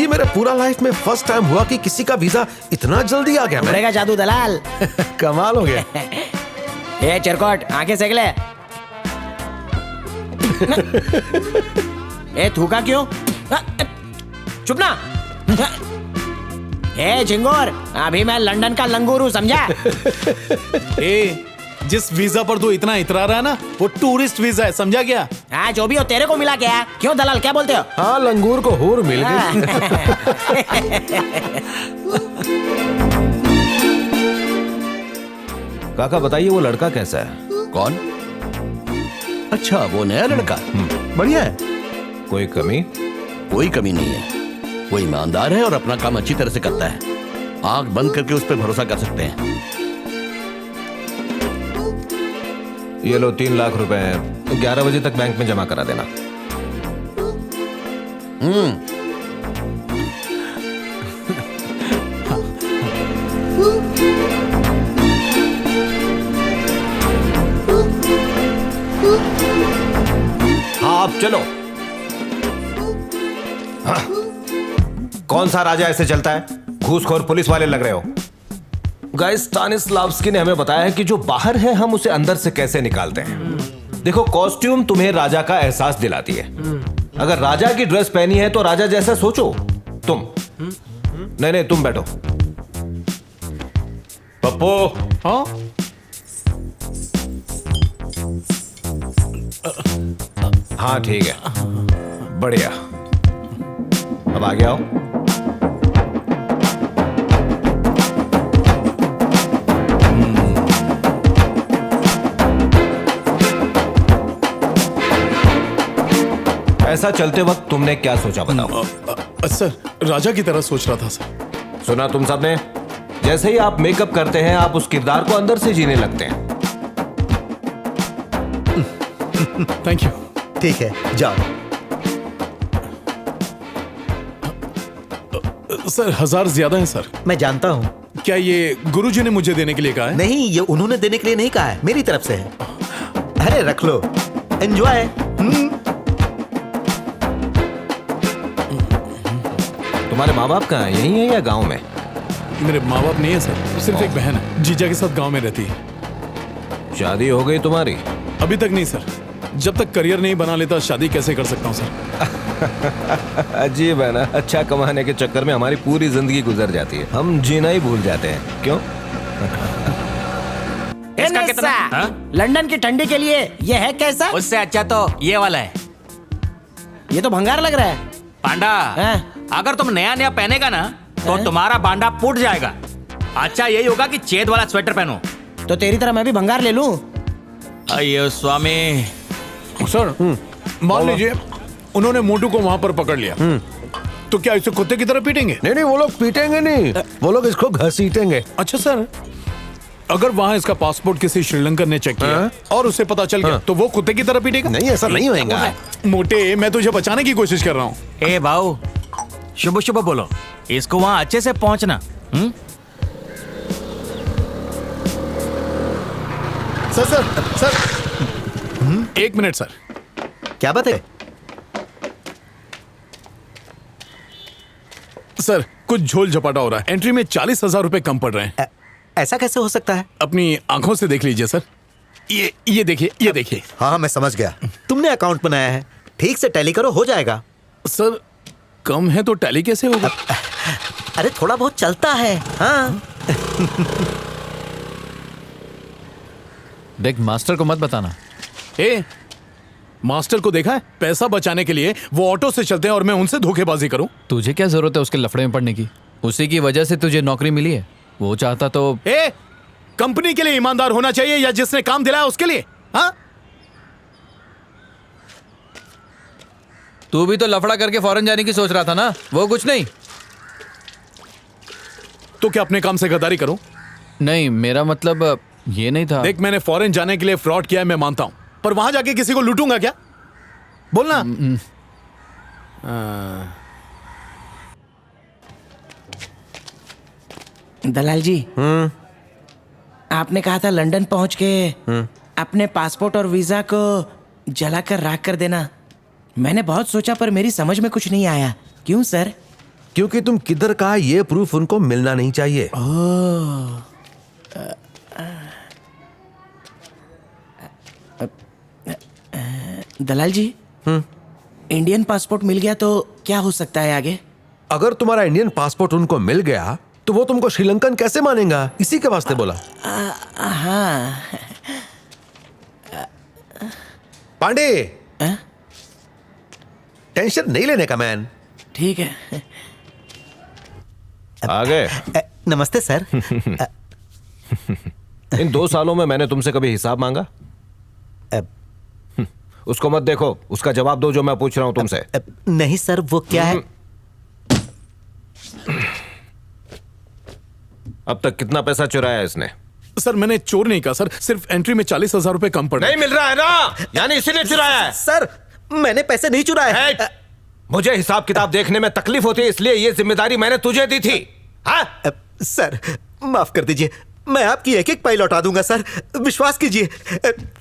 ये मेरे पूरा लाइफ में फर्स्ट टाइम हुआ कि किसी का वीजा इतना जल्दी आ गया। उड़ेगा जादू दलाल। कमाल हो गया। ए चिरकुट, आंखें सेक ले। ए थूका क्यों? चुप ना। ए झिंगोर, अभी मैं लंदन का लंगूर हूँ, समझा? ए, जिस वीजा पर तू इतना इतरा रहा है ना, वो टूरिस्ट वीजा है, समझा क्या? हाँ, जो भी हो, तेरे को मिला क्या? क्यों दलाल, क्या बोलते हो? हाँ, लंगूर को हूर मिल गई। काका बताइए, वो लड़का कैसा है? कौन? अच्छा, वो नया लड़का। बढ़िया है। कोई कमी? कोई कमी नहीं है। वो ईमानदार है और अपना काम अच्छी तरह से करता है। आंख बंद करके उस पर भरोसा कर सकते हैं। ये लो 3 लाख रुपए हैं, 11 बजे तक बैंक में जमा करा देना। हाँ, अब चलो। हाँ। कौन सा राजा ऐसे चलता है? घूसखोर पुलिस वाले लग रहे हो। गाइस, स्टानिस्लावस्की ने हमें बताया है कि जो बाहर है हम उसे अंदर से कैसे निकालते हैं। देखो, कॉस्ट्यूम तुम्हें राजा का एहसास दिलाती है। अगर राजा की ड्रेस पहनी है तो राजा जैसा सोचो तुम। नहीं, तुम बैठो। पप्पू। हाँ? हाँ ठीक है, बढ़िया। अब आगे आओ। ऐसा चलते वक्त तुमने क्या सोचा, बताओ? सर, राजा की तरह सोच रहा था सर। सुना तुम सबने? जैसे ही आप मेकअप करते हैं आप उस किरदार को अंदर से जीने लगते हैं। Thank you. ठीक है, जाओ। सर, 1000 ज्यादा है सर। मैं जानता हूँ। क्या ये गुरुजी ने मुझे देने के लिए कहा है? नहीं, ये उन्होंने देने के लिए नहीं कहा है, मेरी तरफ से है। अरे रख लो, एंजॉय। तुम्हारे माँ बाप कहाँ हैं? यहीं है या गांव में? मेरे माँ बाप नहीं है सर, सिर्फ एक बहन है, जीजा के साथ गांव में रहती है। शादी हो गई तुम्हारी? अभी तक नहीं सर। जब तक करियर नहीं बना लेता शादी कैसे कर सकता हूँ सर? अजीब है ना, अच्छा कमाने के चक्कर में हमारी पूरी जिंदगी गुजर जाती है, हम जीना ही भूल जाते हैं। क्यों? इसका कितना? लंदन की ठंडी के लिए ये है कैसा? उससे अच्छा तो ये वाला है। ये तो भंगार लग रहा है। पांडा, अगर तुम नया नया पहनेगा ना तो तुम्हारा बांडा फूट जाएगा। अच्छा यही होगा कि चेद वाला स्वेटर पहनो। तो तेरी तरह मैं भी भंगार ले लूं? अयो स्वामी। सर, मान लीजिए उन्होंने मोटू को वहां पर पकड़ लिया, तो क्या इसे कुत्ते की तरह पीटेंगे? नहीं, वो लोग पीटेंगे नहीं, वो लोग इसको घसीटेंगे। अच्छा सर, अगर वहां इसका पासपोर्ट किसी श्रीलंकन ने चेक किया और उसे पता चल गया तो वो कुत्ते की तरह पीटेगा? नहीं, ऐसा नहीं होगा। मोटे, मैं तुझे बचाने की कोशिश कर रहा हूँ। ए भाऊ, शुभ शुभ बोलो, इसको वहां अच्छे से पहुंचना। Sir, 1 minute sir. क्या बात है? सर, कुछ झोल झपाटा हो रहा है। एंट्री में 40,000 रुपए कम पड़ रहे हैं। ऐसा कैसे हो सकता है? अपनी आंखों से देख लीजिए सर। ये देखिए, ये देखिए। हाँ, मैं समझ गया। तुमने अकाउंट बनाया है, ठीक से टैली करो, हो जाएगा। सर, कम है तो टैली कैसे होगा? अरे थोड़ा बहुत चलता है। हाँ। देख, मास्टर को मत बताना। मास्टर को देखा है? पैसा बचाने के लिए वो ऑटो से चलते हैं और मैं उनसे धोखेबाजी करूं? तुझे क्या जरूरत है उसके लफड़े में पड़ने की? उसी की वजह से तुझे नौकरी मिली है। वो चाहता तो कंपनी के लिए ईमानदार होना चाहिए या जिसने काम दिलाया उसके लिए? हाँ? तू भी तो लफड़ा करके फॉरेन जाने की सोच रहा था ना? वो कुछ नहीं। तो क्या अपने काम से गद्दारी करूं? नहीं, मेरा मतलब ये नहीं था। देख, मैंने फॉरेन जाने के लिए फ्रॉड किया है, मैं मानता हूं, पर वहां जाके किसी को लूटूंगा क्या? बोलना। दलाल जी, आपने कहा था लंदन पहुंच के अपने पासपोर्ट और वीजा को जलाकर राख कर देना। मैंने बहुत सोचा पर मेरी समझ में कुछ नहीं आया। क्यों सर? क्योंकि तुम किधर का ये प्रूफ उनको मिलना नहीं चाहिए। दलाल जी, इंडियन पासपोर्ट मिल गया तो क्या हो सकता है आगे? अगर तुम्हारा इंडियन पासपोर्ट उनको मिल गया तो वो तुमको श्रीलंकन कैसे मानेगा, इसी के वास्ते बोला। हाँ। पांडे, टेंशन नहीं लेने का मैन। ठीक है। आगे। नमस्ते सर। इन 2 सालों में मैंने तुमसे कभी हिसाब मांगा? उसको मत देखो, उसका जवाब दो जो मैं पूछ रहा हूं तुमसे। नहीं सर, वो क्या है? अब तक कितना पैसा चुराया इसने? सर मैंने चोर नहीं कहा सर, सिर्फ एंट्री में 40,000 रुपए कम पड़े। नहीं मिल रहा है ना, यानी इसीलिए चुराया है। सर मैंने पैसे नहीं चुराए। है? मुझे हिसाब किताब देखने में तकलीफ होती है, इसलिए ये जिम्मेदारी मैंने तुझे दी थी। हाँ? सर माफ कर दीजिए, मैं आपकी एक एक पाई लौटा दूंगा सर, विश्वास कीजिए।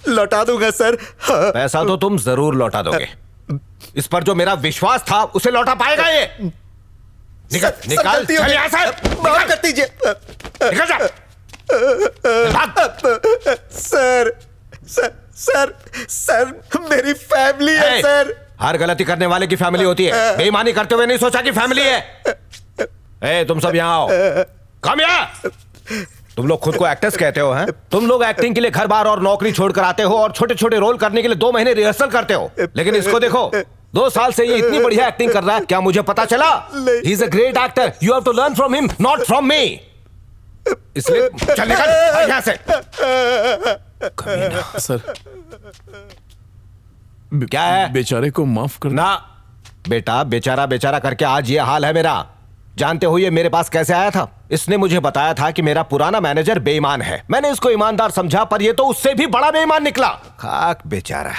लौटा दूंगा सर। हाँ। पैसा तो तुम जरूर लौटा दोगे, इस पर जो मेरा विश्वास था उसे लौटा पाएगा ये? निकल निकाल, चल यहाँ से। माफ कर दीजिए। निकल जा। सर सर सर सर मेरी फैमिली है सर। हर गलती करने वाले की फैमिली होती है, बेईमानी करते हुए नहीं सोचा कि फैमिली है। तुम सब यहाँ आओ। कम यहाँ। तुम लोग खुद को एक्टर्स कहते हो, हैं? तुम लोग एक्टिंग के लिए घर बार और नौकरी छोड़कर आते हो और छोटे छोटे रोल करने के लिए 2 महीने रिहर्सल करते हो, लेकिन इसको देखो, 2 साल से ये इतनी बढ़िया एक्टिंग कर रहा है, क्या मुझे पता चला? He is a great actor, you have to learn from him, not from me. इसलिए चल निकल यहाँ से। सर क्या है? बेचारे को माफ कर। ना बेटा, बेचारा बेचारा करके आज ये हाल है मेरा। जानते हो ये मेरे पास कैसे आया था? इसने मुझे बताया था कि मेरा पुराना मैनेजर बेईमान है। मैंने इसको ईमानदार समझा, पर ये तो उससे भी बड़ा बेईमान निकला। खाक बेचारा,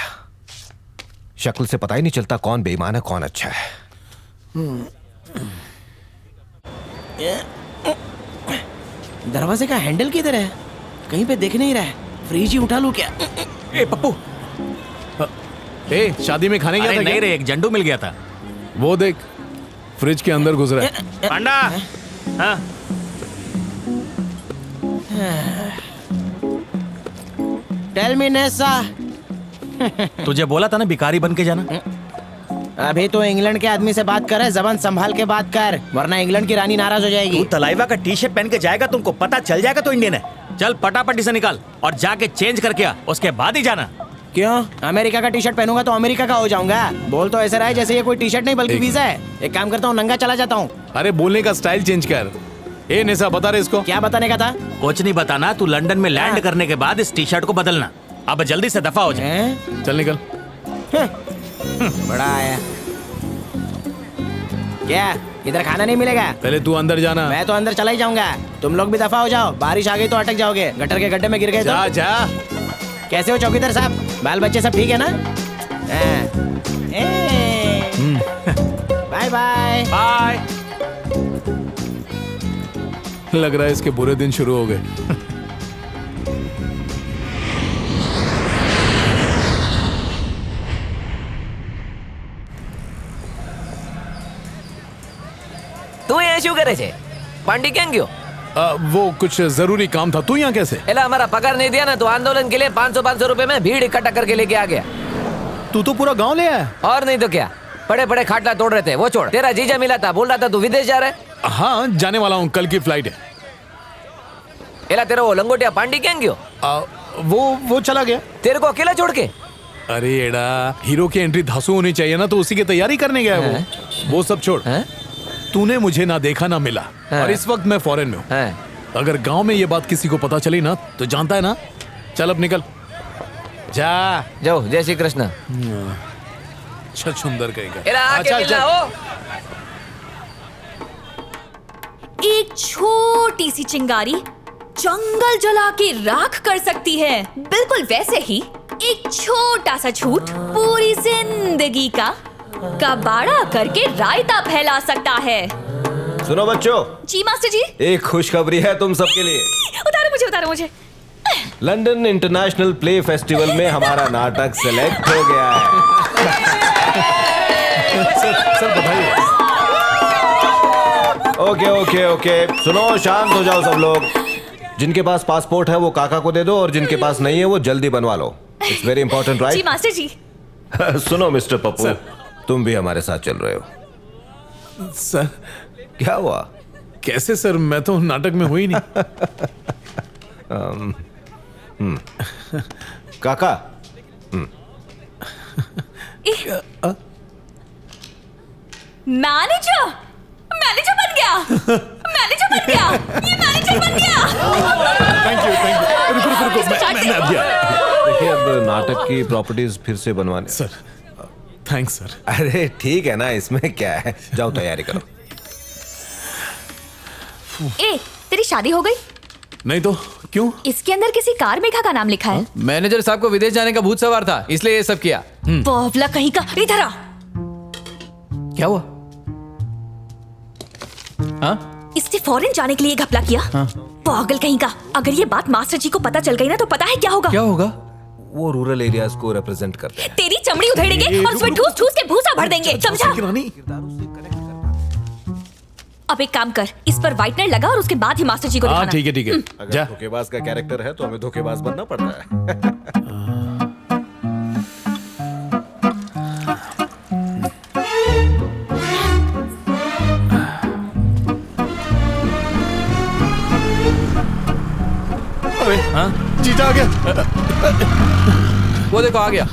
शक्ल से पता ही नहीं चलता कौन बेईमान है कौन अच्छा है। दरवाजे का हैंडल किधर है? कहीं पे दिख नहीं रहा है। फ्रिज ही उठा लूं क्या? ए पप्पू, ए शादी में खाने गया अरे था नहीं क्या? रे, एक जंडू मिल गया था। वो देख, फ्रिज के अंदर घुस रहा है। पांडा, हाँ टेल मी नेसा। तुझे बोला था ना भिखारी बन के जाना। अभी तो इंग्लैंड के आदमी से बात कर रहा है, जबान संभाल के बात कर, वरना इंग्लैंड की रानी नाराज हो जाएगी। तू तलाइवा का टी-शर्ट पहन के जाएगा, तुमको पता चल जाएगा तो इंडियन है। चल पटापटी से निकाल और जाके चेंज करके आ, उसके बाद ही जाना। क्यों? अमेरिका का टी शर्ट पहनूंगा तो अमेरिका का हो जाऊंगा? बोल तो ऐसे रहा है जैसे ये कोई टी शर्ट नहीं बल्कि वीजा है। एक काम करता हूँ, नंगा चला जाता हूँ। अरे बोलने का स्टाइल चेंज कर। ए नेसा, बता रहे इसको। क्या बताने का था? कुछ नहीं बताना, तू लंदन में लैंड करने के बाद इस टी-शर्ट को बदलना। अब जल्दी से दफा हो जाए। हैं? चल निकल। बड़ा आया। क्या इधर खाना नहीं मिलेगा? पहले तू अंदर जाना। मैं तो अंदर चला ही जाऊंगा। तुम लोग भी दफा हो जाओ, बारिश आ गई तो अटक जाओगे। गटर के गड्ढे में गिर गए जा तो। जा। कैसे हो चौकीदार साहब? बाल बच्चे सब ठीक है ना? Bye bye bye. लग रहा है इसके बुरे दिन शुरू हो गए। તું અહીંયા શું કરે છે? પાંડી ક્યાં ગયો? वो कुछ जरूरी काम था। तू यहाँ कैसे? एला हमारा पगार नहीं दिया ना, तो आंदोलन के लिए 500 रुपए में भीड़ इकट्ठा करके लेके आ गया। तू तो पूरा गांव ले आया। और नहीं तो क्या, बड़े बड़े खाटला तोड़ रहे थे। वो छोड़, तेरा जीजा मिला था, बोल रहा था तू विदेश जा रहा है। हाँ जाने वाला हूँ, कल की फ्लाइट है। एला तेरा वो लंगोटिया पांडी क्યાં गयो? वो चला गया। तेरे को अकेला छोड़ के? अरे एड़ा, हीरो की एंट्री धांसू होनी चाहिए ना, तो उसी की तैयारी करने गया है वो सब छोड़। तूने मुझे ना देखा ना मिला, और इस वक्त मैं फॉरेन में हूँ। अगर गांव में ये बात किसी को पता चली ना, तो जानता है ना। चल अब निकल जा। जाओ, जय श्री कृष्ण। सुंदर कहेगा। एला आके मिलना हो। एक छोटी सी चिंगारी जंगल जला के राख कर सकती है, बिल्कुल वैसे ही एक छोटा सा झूठ पूरी जिंदगी का कबाड़ा करके रायता फैला सकता है। सुनो बच्चों। जी मास्टर जी। एक खुशखबरी है तुम सबके लिए। उतारो मुझे। लंदन इंटरनेशनल प्ले फेस्टिवल में हमारा नाटक सेलेक्ट हो गया है। सर बताइए। ओके ओके ओके, सुनो, शांत हो जाओ सब लोग। जिनके पास पासपोर्ट है वो काका को दे दो, और जिनके पास नहीं है वो जल्दी बनवा लो। इट्स वेरी इंपॉर्टेंट, जी राइट? मास्टर जी। सुनो मिस्टर पप्पू, तुम भी हमारे साथ चल रहे हो। सर क्या हुआ? कैसे सर, मैं तो नाटक में हुई नहीं। काका, मैनेजर, मैनेजर बन गया, मैनेजर बन गया, ये मैनेजर बन गया। थैंक यू रुको रुको रुको, मैं अभी आया। देखिए अब नाटक की प्रॉपर्टीज फिर से बनवाने। Sir thanks sir. अरे ठीक है ना, इसमें क्या है, जाओ तैयारी करो। ए, तेरी शादी हो गई? नहीं तो क्यों? इसके अंदर किसी कार मेघा का नाम लिखा है। मैनेजर साहब को विदेश जाने का भूत सवार था, इसलिए ये सब किया। बावला कहीं का, इधर आ। क्या हुआ? हाँ? इसने फॉरेन जाने के लिए घपला किया। पागल कहीं का। अगर ये बात मास्टर जी को पता चल गई ना तो पता है क्या होगा? क्या होगा? वो रूरल एरियाज को रिप्रेजेंट करते हैं। तेरी चमड़ी उधेड़ेंगे और उसमें ठूस ठूस के भूसा भर देंगे, समझा? अब एक काम कर, इस पर व्हाइटनर लगा और उसके बाद ही मास्टर जी को हाँ दिखाना। ठीक है ठीक है, अगर जा। धोखेबाज का कैरेक्टर है तो हमें धोखेबाज बनना पड़ता है। जीजा आ गया। वो देखो आ गया।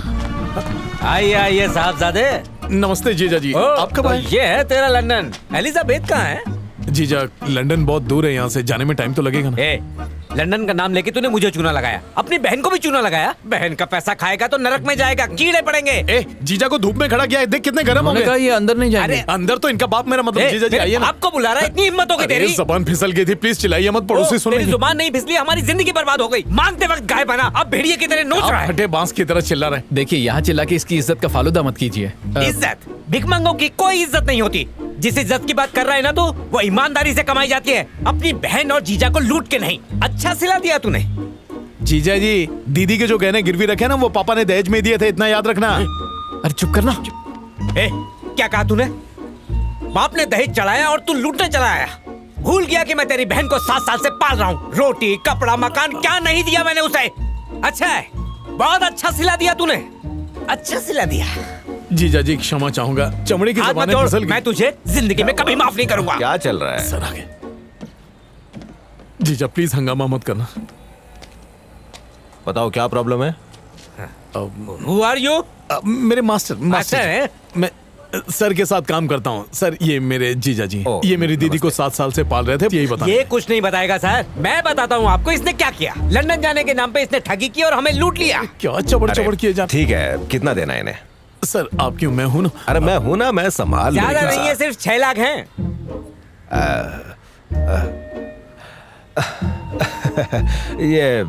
आइए आइए साहबजादे। नमस्ते जीजा जी, आप कब आए? ये है तेरा लंदन। एलिजाबेथ कहाँ है? जीजा लंदन बहुत दूर है यहाँ से, जाने में टाइम तो लगेगा ना। ए, लंदन का नाम लेके तूने मुझे चूना लगाया, अपनी बहन को भी चूना लगाया। बहन का पैसा खाएगा तो नरक में जाएगा, कीड़े पड़ेंगे। ए, जीजा को धूप में खड़ा किया है, देख कितने गर्म हो उन्होंने कहा गए। ये अंदर नहीं जाएंगे। अरे अंदर तो इनका बाप मेरा मतलब। जीजा जी आइए ना। आपको बुला रहा है, इतनी हिम्मत हो गई अरे, तेरी? जबान फिसल गई थी, प्लीज चिल्लाइए मत, पड़ोसी सुन तेरी रहे हैं। जुबान नहीं फिसली, हमारी जिंदगी बर्बाद हो गई। मांगते वक्त गाय बना, अब भेड़िए की तरह नोच रहा आप है। हटे बांस की तरह चिल्ला रहे हैं। देखिए यहाँ चिल्ला के इसकी इज्जत का फालूदा मत कीजिए। इज्जत भिखमंगों की कोई इज्जत नहीं होती। जिस इज्जत की बात कर रहा है ना तो वो ईमानदारी से कमाई जाती है, अपनी बहन और जीजा को लूट के नहीं। अच्छा सिला दिया तूने। जीजा जी, दीदी के जो गहने गिरवी रखे ना वो पापा ने दहेज में दिए थे, इतना याद रखना। अरे चुप करना। ए, क्या कहा तूने? बाप ने दहेज चढ़ाया और तू लूटने चला आया। भूल गया कि मैं तेरी बहन को 7 साल से पाल रहा हूँ। रोटी कपड़ा मकान क्या नहीं दिया मैंने उसे? अच्छा है, बहुत अच्छा सिला दिया तूने, अच्छा सिला दिया। जीजा जी क्षमा चाहूंगा, चमड़े की हाथ मत जबानें जोड़, फिसल गई। मैं तुझे जिंदगी में कभी माफ नहीं करूंगा। क्या चल रहा है? सर आगे। जीजा प्लीज हंगामा मत करना। बताओ क्या प्रॉब्लम है? Who are you? मेरे मास्टर मास्टर है? मैं सर के साथ काम करता हूँ। सर ये मेरे जीजा जी, ओ, ये मेरी दीदी को 7 साल से पाल रहे थे, यही बता। ये कुछ नहीं बताएगा सर, मैं बताता हूँ आपको इसने क्या किया। लंदन जाने के नाम पे इसने ठगी की और हमें लूट लिया। क्या चबड़ अरे, चबड़ किए जा। ठीक है, कितना देना है इन्हें? सर आप क्यों, मैं हूं ना। अरे मैं हूं ना, मैं संभाल लूंगा। ज्यादा नहीं है, सिर्फ 6 लाख हैं। ये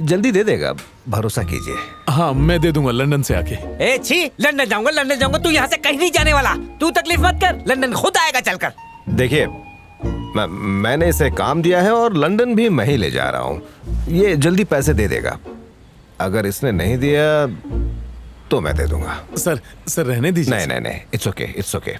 जल्दी दे देगा, भरोसा कीजिए। हाँ मैं दे दूंगा लंदन से आके। ए छी, लंदन जाऊंगा। तू यहाँ से कहीं नहीं जाने वाला। तू तकलीफ मत कर, लंदन खुद आएगा चलकर। देखिए मैंने इसे काम दिया है और लंदन भी मैं ही ले जा रहा हूँ। ये जल्दी पैसे दे देगा। अगर इसने नहीं दिया तो मैं दे दूंगा। सर रहने दीजिए। नहीं, इट्स ओके।